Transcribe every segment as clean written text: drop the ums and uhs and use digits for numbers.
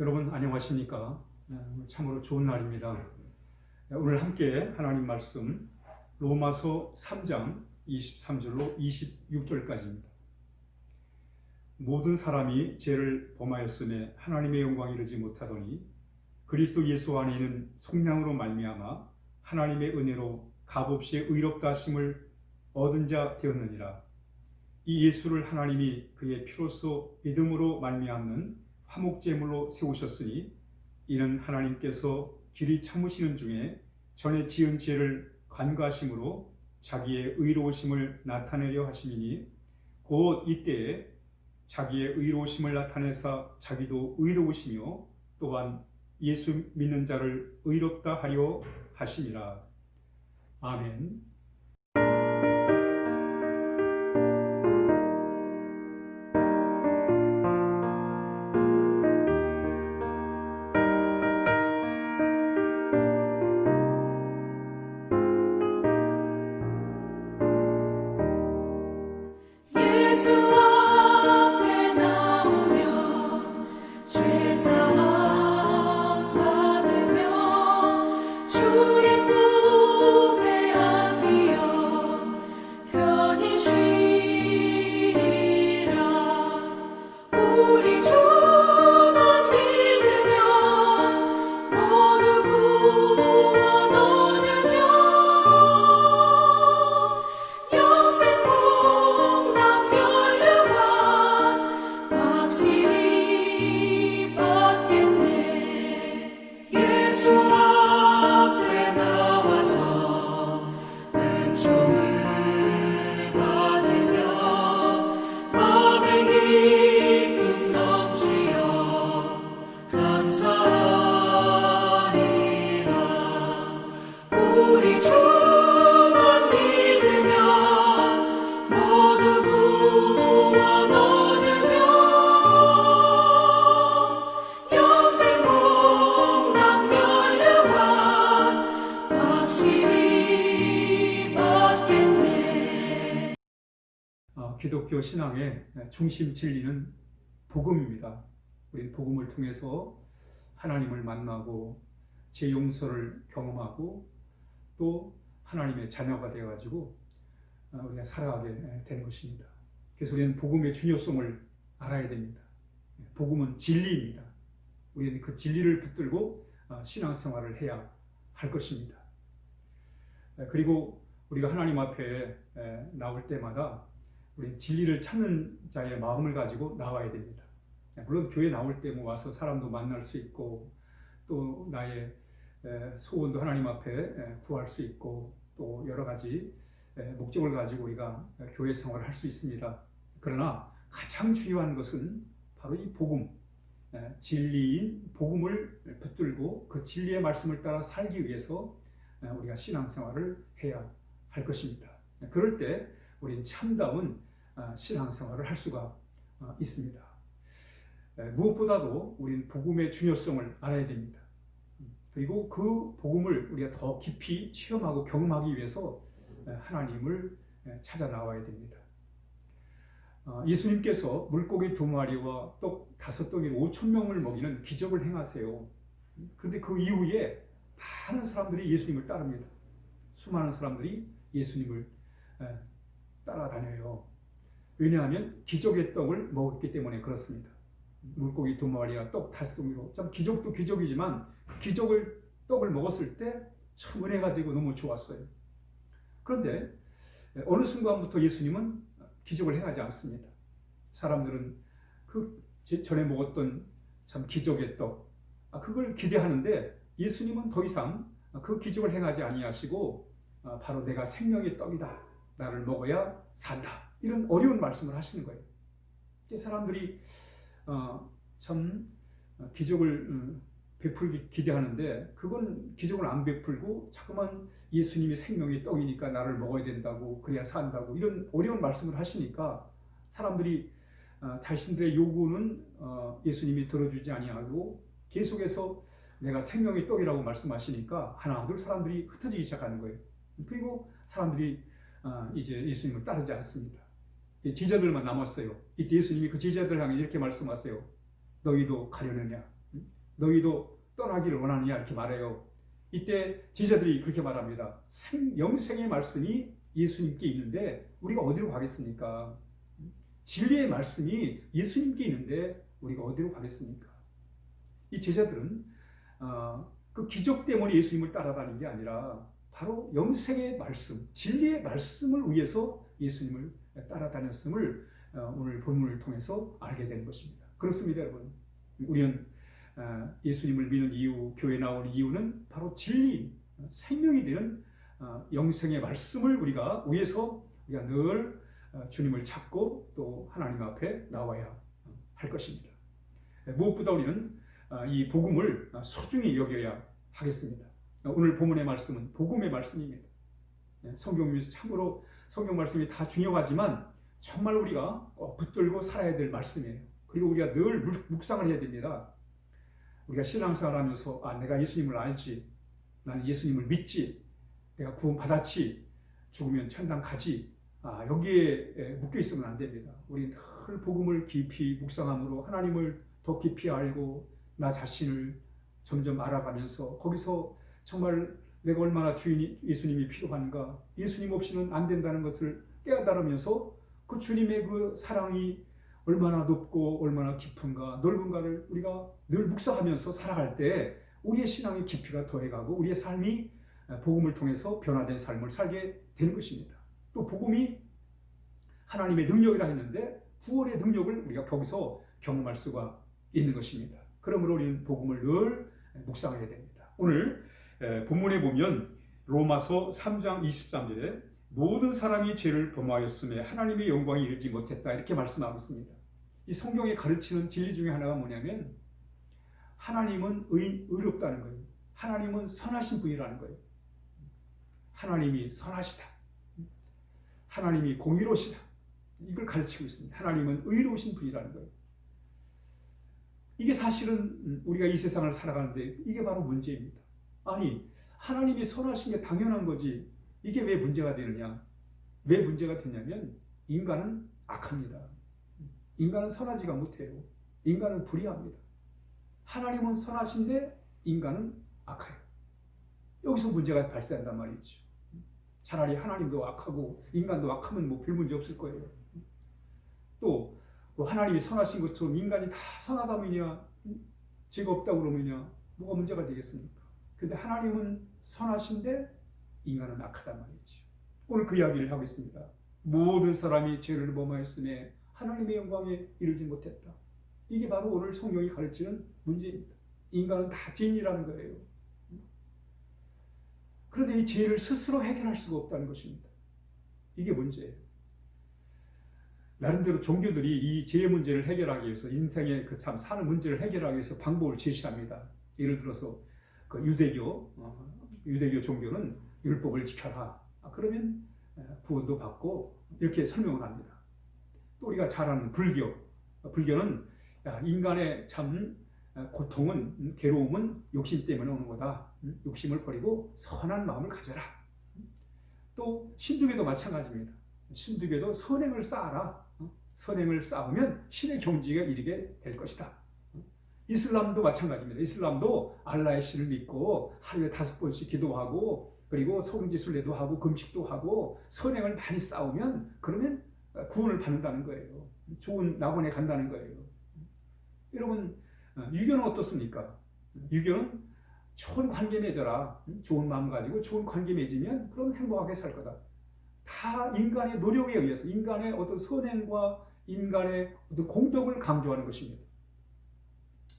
여러분 안녕하십니까? 참으로 좋은 날입니다. 오늘 함께 하나님 말씀 로마서 3장 23절로 26절까지입니다. 모든 사람이 죄를 범하였음에 하나님의 영광에 이르지 못하더니 그리스도 예수 안에 있는 속량으로 말미암아 하나님의 은혜로 값없이 의롭다 하심을 얻은 자 되었느니라. 이 예수를 하나님이 그의 피로써 믿음으로 말미암는 화목제물로 세우셨으니 이는 하나님께서 길이 참으시는 중에 전에 지은 죄를 간과하심으로 자기의 의로우심을 나타내려 하심이니 곧 이때에 자기의 의로우심을 나타내사 자기도 의로우시며 또한 예수 믿는 자를 의롭다 하려 하심이라. 아멘. 기독교 신앙의 중심 진리는 복음입니다. 우리는 복음을 통해서 하나님을 만나고 죄 용서를 경험하고 또 하나님의 자녀가 되어가지고 우리가 살아가게 되는 것입니다. 그래서 우리는 복음의 중요성을 알아야 됩니다. 복음은 진리입니다. 우리는 그 진리를 붙들고 신앙생활을 해야 할 것입니다. 그리고 우리가 하나님 앞에 나올 때마다 우리 진리를 찾는 자의 마음을 가지고 나와야 됩니다. 물론 교회 나올 때 와서 사람도 만날 수 있고 또 나의 소원도 하나님 앞에 구할 수 있고 또 여러 가지 목적을 가지고 우리가 교회 생활을 할 수 있습니다. 그러나 가장 중요한 것은 바로 이 복음, 진리인 복음을 붙들고 그 진리의 말씀을 따라 살기 위해서 우리가 신앙생활을 해야 할 것입니다. 그럴 때 우리는 참다운 신앙생활을 할 수가 있습니다. 무엇보다도 우리는 복음의 중요성을 알아야 됩니다. 그리고 그 복음을 우리가 더 깊이 체험하고 경험하기 위해서 하나님을 찾아 나와야 됩니다. 예수님께서 물고기 2마리와 떡 5덩이 5,000명을 먹이는 기적을 행하세요. 그런데 그 이후에 많은 사람들이 예수님을 따릅니다. 수많은 사람들이 예수님을 따라다녀요. 왜냐하면 기적의 떡을 먹었기 때문에 그렇습니다. 물고기 2마리와 떡 5덩이로 참 기적도 기적이지만 떡을 먹었을 때 참 은혜가 되고 너무 좋았어요. 그런데 어느 순간부터 예수님은 기적을 행하지 않습니다. 사람들은 그 전에 먹었던 참 기적의 떡 그걸 기대하는데 예수님은 더 이상 그 기적을 행하지 아니하시고 바로 내가 생명의 떡이다. 나를 먹어야 산다. 이런 어려운 말씀을 하시는 거예요. 사람들이 참 기적을 베풀기 기대하는데 그건 기적을 안 베풀고 자꾸만 예수님이 생명의 떡이니까 나를 먹어야 된다고 그래야 산다고 이런 어려운 말씀을 하시니까 사람들이 자신들의 요구는 예수님이 들어주지 아니하고 계속해서 내가 생명의 떡이라고 말씀하시니까 하나둘 사람들이 흩어지기 시작하는 거예요. 그리고 사람들이 이제 예수님을 따르지 않습니다. 제자들만 남았어요. 이때 예수님이 그 제자들 향해 이렇게 말씀하세요. 너희도 가려느냐? 너희도 떠나기를 원하느냐 이렇게 말해요. 이때 제자들이 그렇게 말합니다. 영생의 말씀이 예수님께 있는데 우리가 어디로 가겠습니까? 진리의 말씀이 예수님께 있는데 우리가 어디로 가겠습니까? 이 제자들은 그 기적 때문에 예수님을 따라다닌 게 아니라 바로 영생의 말씀, 진리의 말씀을 위해서 예수님을 따라다녔음을 오늘 본문을 통해서 알게 된 것입니다. 그렇습니다, 여러분. 우리는 예수님을 믿는 이유, 교회에 나오는 이유는 바로 진리, 생명이 되는 영생의 말씀을 우리가 위해서 우리가 늘 주님을 찾고 또 하나님 앞에 나와야 할 것입니다. 무엇보다 우리는 이 복음을 소중히 여겨야 하겠습니다. 오늘 본문의 말씀은 복음의 말씀입니다. 성경이 참으로 성경 말씀이 다 중요하지만 정말 우리가 붙들고 살아야 될 말씀이에요. 그리고 우리가 늘 묵상을 해야 됩니다. 우리가 신앙생활 하면서 내가 예수님을 알지, 나는 예수님을 믿지, 내가 구원 받았지, 죽으면 천당 가지, 여기에 묶여 있으면 안 됩니다. 우리 늘 복음을 깊이 묵상함으로 하나님을 더 깊이 알고 나 자신을 점점 알아가면서 거기서 정말 내가 얼마나 예수님이 필요한가, 예수님 없이는 안 된다는 것을 깨달으면서 그 주님의 그 사랑이 얼마나 높고 얼마나 깊은가, 넓은가를 우리가 늘 묵상하면서 살아갈 때 우리의 신앙의 깊이가 더해가고 우리의 삶이 복음을 통해서 변화된 삶을 살게 되는 것입니다. 또 복음이 하나님의 능력이라 했는데 구원의 능력을 우리가 거기서 경험할 수가 있는 것입니다. 그러므로 우리는 복음을 늘 묵상해야 됩니다. 오늘 본문에 보면 로마서 3장 23절에 모든 사람이 죄를 범하였음에 하나님의 영광이 이르지 못했다 이렇게 말씀하고 있습니다. 이 성경에 가르치는 진리 중에 하나가 뭐냐면 하나님은 의롭다는 거예요. 하나님은 선하신 분이라는 거예요. 하나님이 선하시다. 하나님이 공의로우시다. 이걸 가르치고 있습니다. 하나님은 의로우신 분이라는 거예요. 이게 사실은 우리가 이 세상을 살아가는데 이게 바로 문제입니다. 아니, 하나님이 선하신 게 당연한 거지. 이게 왜 문제가 되느냐? 왜 문제가 되냐면 인간은 악합니다. 인간은 선하지가 못해요. 인간은 불의합니다. 하나님은 선하신데 인간은 악해요. 여기서 문제가 발생한단 말이죠. 차라리 하나님도 악하고 인간도 악하면 뭐 별 문제 없을 거예요. 또 하나님이 선하신 것처럼 인간이 다 선하다면야 죄가 없다고 그러면야 뭐가 문제가 되겠습니까? 근데 하나님은 선하신데 인간은 악하단 말이죠. 오늘 그 이야기를 하고 있습니다. 모든 사람이 죄를 범하였음에 하나님의 영광에 이르지 못했다. 이게 바로 오늘 성경이 가르치는 문제입니다. 인간은 다 죄인이라는 거예요. 그런데 이 죄를 스스로 해결할 수가 없다는 것입니다. 이게 문제예요. 나름대로 종교들이 이 죄의 문제를 해결하기 위해서 인생의 그 참 사는 문제를 해결하기 위해서 방법을 제시합니다. 예를 들어서 그 유대교 종교는 율법을 지켜라. 그러면 구원도 받고 이렇게 설명을 합니다. 또 우리가 잘 아는 불교는 인간의 참 고통은 괴로움은 욕심 때문에 오는 거다. 욕심을 버리고 선한 마음을 가져라. 또 신두교도 마찬가지입니다. 신두교도 선행을 쌓아라. 선행을 쌓으면 신의 경지에 이르게 될 것이다. 이슬람도 마찬가지입니다. 이슬람도 알라의 신을 믿고 하루에 5번씩 기도하고 그리고 성지순례도 하고 금식도 하고 선행을 많이 쌓으면 그러면 구원을 받는다는 거예요. 좋은 낙원에 간다는 거예요. 여러분, 유교는 어떻습니까? 유교는 좋은 관계 맺어라. 좋은 마음 가지고 좋은 관계 맺으면 그럼 행복하게 살 거다. 다 인간의 노력에 의해서 인간의 어떤 선행과 인간의 어떤 공덕을 강조하는 것입니다.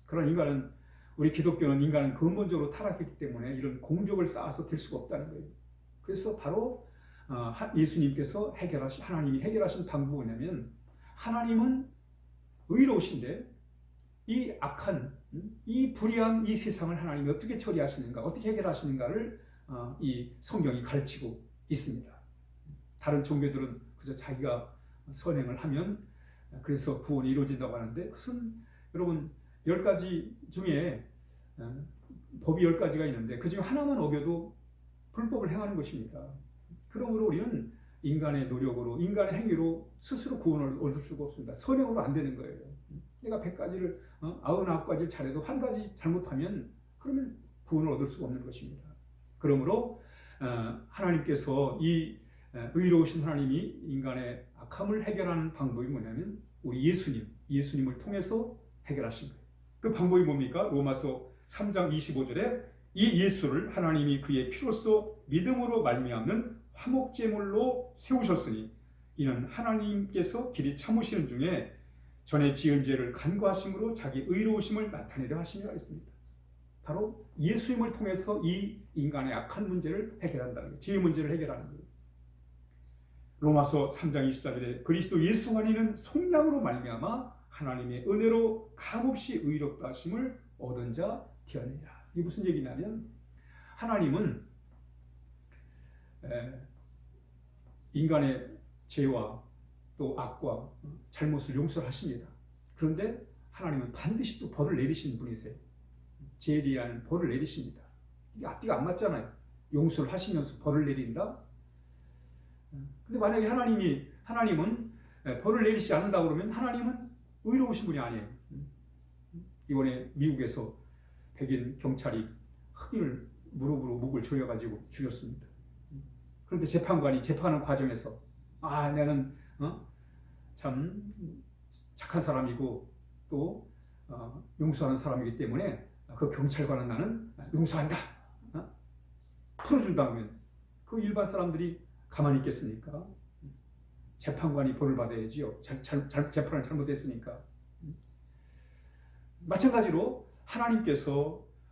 그런 인간은 우리 기독교는 인간은 근본적으로 타락했기 때문에 이런 공적을 쌓아서 될 수가 없다는 거예요. 그래서 바로 예수님께서 하나님이 해결하신 방법은 뭐냐면 하나님은 의로우신데 이 악한, 이 불의한 이 세상을 하나님이 어떻게 처리하시는가, 어떻게 해결하시는가를 이 성경이 가르치고 있습니다. 다른 종교들은 그저 자기가 선행을 하면 그래서 구원이 이루어진다고 하는데 그것은 여러분 10가지 중에 법이 10가지가 있는데 그 중에 하나만 어겨도 불법을 행하는 것입니다. 그러므로 우리는 인간의 노력으로 인간의 행위로 스스로 구원을 얻을 수가 없습니다. 선행으로 안 되는 거예요. 내가 100가지를 99가지를 잘해도 한 가지 잘못하면 그러면 구원을 얻을 수가 없는 것입니다. 그러므로 하나님께서 이 의로우신 하나님이 인간의 악함을 해결하는 방법이 뭐냐면 우리 예수님을 통해서 해결하신 거예요. 그 방법이 뭡니까? 로마서 3장 25절에 이 예수를 하나님이 그의 피로써 믿음으로 말미암는 화목제물로 세우셨으니 이는 하나님께서 길이 참으시는 중에 전에 지은 죄를 간구하심으로 자기 의로우심을 나타내려 하심이라 했습니다. 바로 예수님을 통해서 이 인간의 악한 문제를 해결한다는 거예요. 죄의 문제를 해결하는 거예요. 로마서 3장 24절에 그리스도 예수 안에는 속량으로 말미암아 하나님의 은혜로 값없이 의롭다 하심을 얻은 자 되었느니라. 이게 무슨 얘기냐면 하나님은 인간의 죄와 또 악과 잘못을 용서를 하십니다. 그런데 하나님은 반드시 또 벌을 내리시는 분이세요. 죄에 대한 벌을 내리십니다. 이게 앞뒤가 안 맞잖아요. 용서를 하시면서 벌을 내린다. 근데 만약에 하나님은 벌을 내리시지 않는다 그러면 하나님은 의로우신 분이 아니에요. 이번에 미국에서 백인 경찰이 흑인을 무릎으로 목을 조여가지고 죽였습니다. 그런데 재판관이 재판하는 과정에서 나는 참 착한 사람이고 또 용서하는 사람이기 때문에 그 경찰관은 나는 용서한다. 풀어준다면 그 일반 사람들이 가만히 있겠습니까? 재판관이 벌을 받아야지요. 재판을 잘못했으니까. 마찬가지로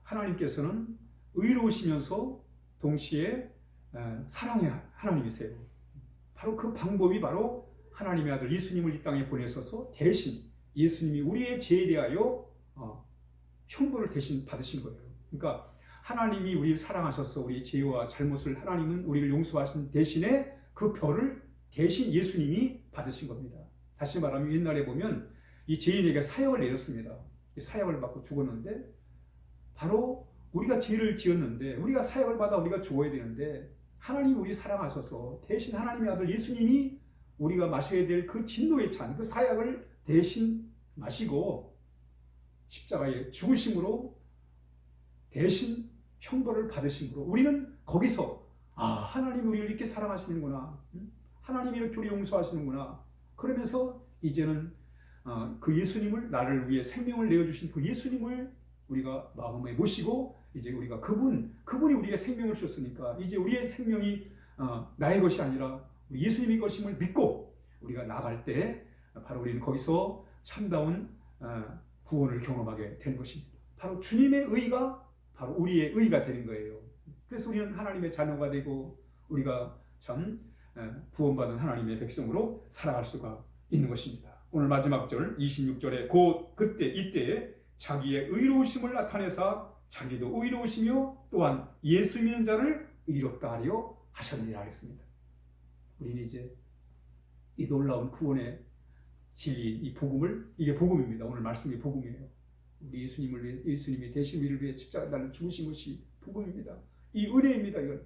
하나님께서는 의로우시면서 동시에 사랑의 하나님이세요. 바로 그 방법이 바로 하나님의 아들 예수님을 이 땅에 보내셔서 대신 예수님이 우리의 죄에 대하여 형벌을 대신 받으신 거예요. 그러니까 하나님이 우리를 사랑하셔서 우리의 죄와 잘못을 하나님은 우리를 용서하신 대신에 그 벌을 대신 예수님이 받으신 겁니다. 다시 말하면 옛날에 보면 이 죄인에게 사형을 내렸습니다. 사형을 받고 죽었는데 바로 우리가 죄를 지었는데 우리가 사형을 받아 우리가 죽어야 되는데 하나님이 우리 사랑하셔서 대신 하나님의 아들 예수님이 우리가 마셔야 될 그 진노의 잔, 그 사약을 대신 마시고 십자가에 죽으심으로 대신 형벌을 받으심으로 우리는 거기서 하나님이 우리를 이렇게 사랑하시는구나, 하나님이 이렇게 우리 용서하시는구나, 그러면서 이제는 그 예수님을 나를 위해 생명을 내어주신 그 예수님을 우리가 마음에 모시고 이제 우리가 그분이 우리의 생명을 주셨으니까 이제 우리의 생명이 나의 것이 아니라 우리 예수님의 것임을 믿고 우리가 나갈 때 바로 우리는 거기서 참다운 구원을 경험하게 되는 것입니다. 바로 주님의 의가 바로 우리의 의가 되는 거예요. 그래서 우리는 하나님의 자녀가 되고 우리가 참 구원받은 하나님의 백성으로 살아갈 수가 있는 것입니다. 오늘 마지막 절 26절에 이때에 자기의 의로우심을 나타내사 자기도 의로우시며 또한 예수 믿는 자를 의롭다 하려 하셨느니라 했습니다. 우리는 이제 이 놀라운 구원의 진리, 이 복음을, 이게 복음입니다. 오늘 말씀이 복음이에요. 우리 예수님이 대신 우리를 위해 십자가에 달려 죽으신 것이 복음입니다. 이 은혜입니다. 이건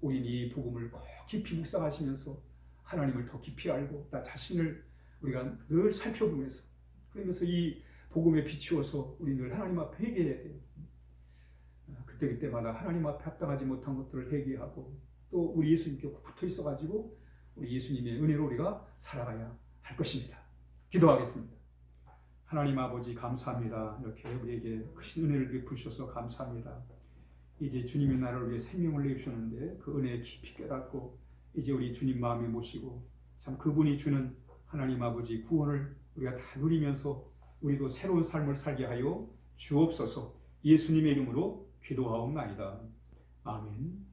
우리는 이 복음을 꼭 깊이 묵상하시면서 하나님을 더 깊이 알고 나 자신을 우리가 늘 살펴보면서 그러면서 이 복음에 비추어서 우리 늘 하나님 앞에 회개해야 돼요. 그때마다 하나님 앞에 합당하지 못한 것들을 회개하고 또 우리 예수님께 붙어 있어가지고 우리 예수님의 은혜로 우리가 살아가야 할 것입니다. 기도하겠습니다. 하나님 아버지 감사합니다. 이렇게 우리에게 크신 은혜를 베푸셔서 감사합니다. 이제 주님의 나라를 위해 생명을 내주셨는데 그 은혜에 깊이 깨닫고 이제 우리 주님 마음에 모시고 참 그분이 주는 하나님 아버지 구원을 우리가 다 누리면서 우리도 새로운 삶을 살게 하여 주옵소서. 예수님의 이름으로 기도하옵나이다. 아멘.